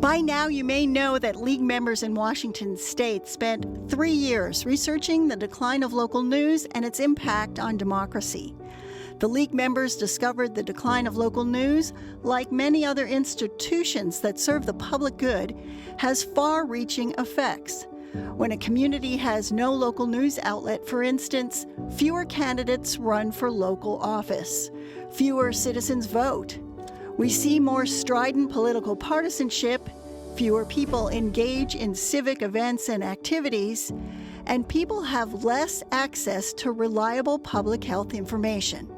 By now, you may know that League members in Washington state spent 3 years researching the decline of local news and its impact on democracy. The League members discovered the decline of local news, like many other institutions that serve the public good, has far-reaching effects. When a community has no local news outlet, for instance, fewer candidates run for local office. Fewer citizens vote. We see more strident political partisanship, fewer people engage in civic events and activities, and people have less access to reliable public health information.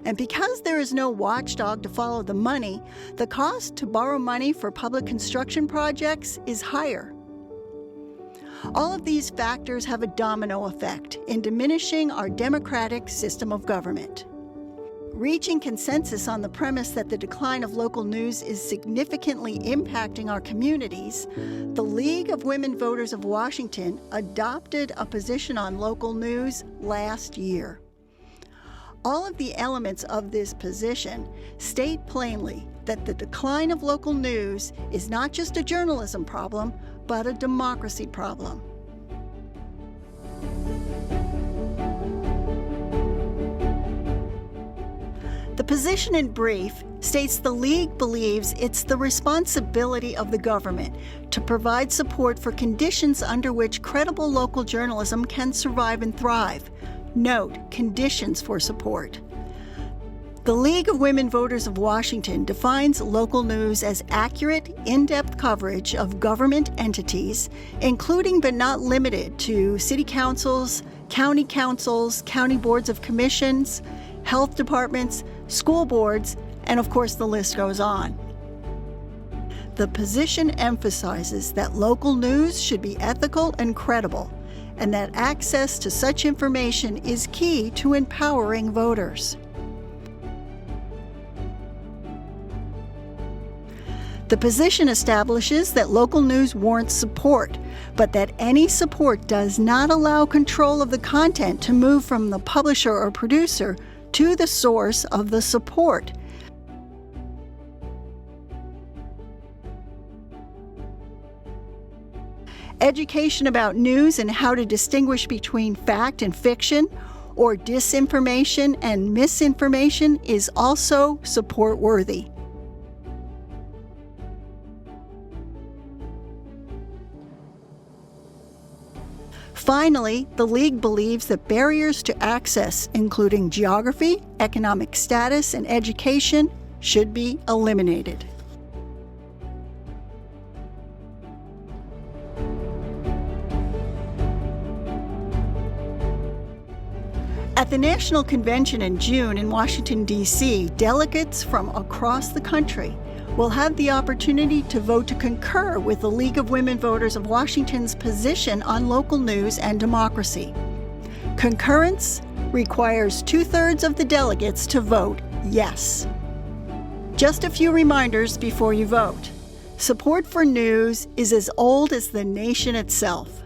And because there is no watchdog to follow the money, the cost to borrow money for public construction projects is higher. All of these factors have a domino effect in diminishing our democratic system of government. Reaching consensus on the premise that the decline of local news is significantly impacting our communities, the League of Women Voters of Washington adopted a position on local news last year. All of the elements of this position state plainly that the decline of local news is not just a journalism problem, but a democracy problem. The position in brief states the League believes it's the responsibility of the government to provide support for conditions under which credible local journalism can survive and thrive. Note, conditions for support. The League of Women Voters of Washington defines local news as accurate, in-depth coverage of government entities, including but not limited to city councils, county boards of commissions, health departments, school boards, and of course the list goes on. The position emphasizes that local news should be ethical and credible, and that access to such information is key to empowering voters. The position establishes that local news warrants support, but that any support does not allow control of the content to move from the publisher or producer to the source of the support. Education about news and how to distinguish between fact and fiction, or disinformation and misinformation, is also support-worthy. Finally, the League believes that barriers to access, including geography, economic status, and education, should be eliminated. At the National Convention in June in Washington, D.C., delegates from across the country will have the opportunity to vote to concur with the League of Women Voters of Washington's position on local news and democracy. Concurrence requires 2/3 of the delegates to vote yes. Just a few reminders before you vote. Support for news is as old as the nation itself.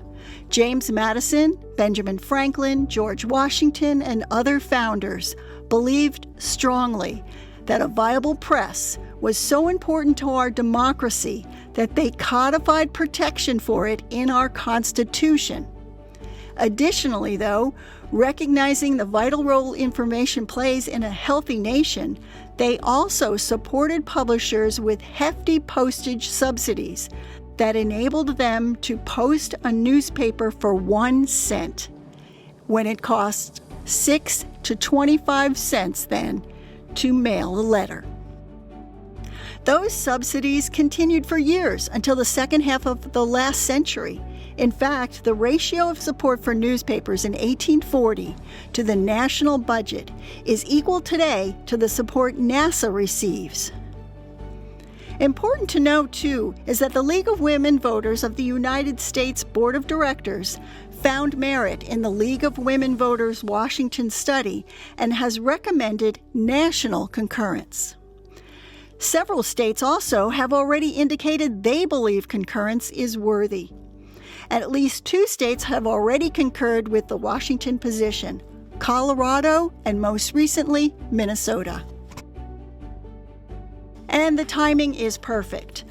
James Madison, Benjamin Franklin, George Washington, and other founders believed strongly that a viable press was so important to our democracy that they codified protection for it in our Constitution. Additionally, though, recognizing the vital role information plays in a healthy nation, they also supported publishers with hefty postage subsidies that enabled them to post a newspaper for 1 cent, when it cost 6 to 25 cents then to mail a letter. Those subsidies continued for years until the second half of the last century. In fact, the ratio of support for newspapers in 1840 to the national budget is equal today to the support NASA receives. Important to note, too, is that the League of Women Voters of the United States Board of Directors found merit in the League of Women Voters Washington study and has recommended national concurrence. Several states also have already indicated they believe concurrence is worthy. At least 2 states have already concurred with the Washington position: Colorado and most recently, Minnesota. And the timing is perfect.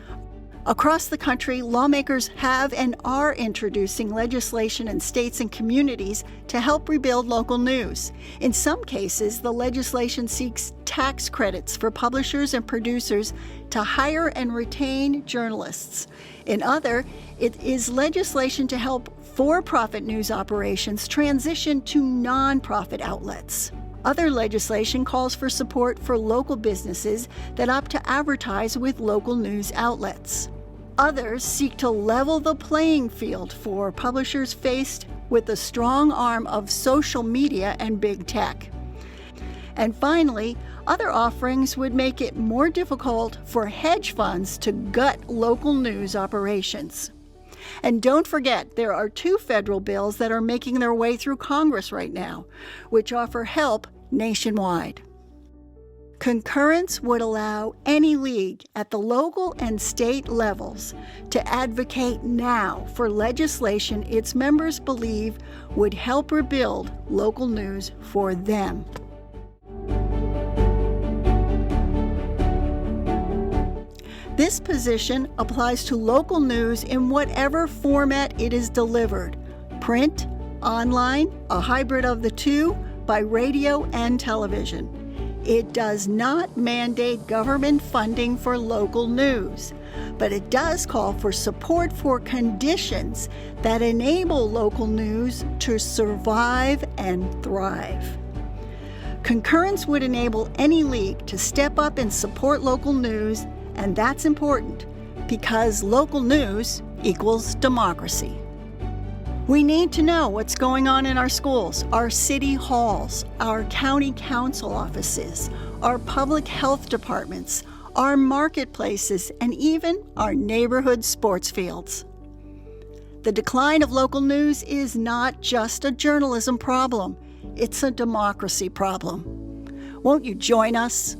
Across the country, lawmakers have and are introducing legislation in states and communities to help rebuild local news. In some cases, the legislation seeks tax credits for publishers and producers to hire and retain journalists. In other, it is legislation to help for-profit news operations transition to non-profit outlets. Other legislation calls for support for local businesses that opt to advertise with local news outlets. Others seek to level the playing field for publishers faced with the strong arm of social media and big tech. And finally, other offerings would make it more difficult for hedge funds to gut local news operations. And don't forget, there are 2 federal bills that are making their way through Congress right now, which offer help nationwide. Concurrence would allow any league at the local and state levels to advocate now for legislation its members believe would help rebuild local news for them. This position applies to local news in whatever format it is delivered: print, online, a hybrid of the two, by radio and television. It does not mandate government funding for local news, but it does call for support for conditions that enable local news to survive and thrive. Concurrence would enable any league to step up and support local news, and that's important because local news equals democracy. We need to know what's going on in our schools, our city halls, our county council offices, our public health departments, our marketplaces, and even our neighborhood sports fields. The decline of local news is not just a journalism problem, it's a democracy problem. Won't you join us?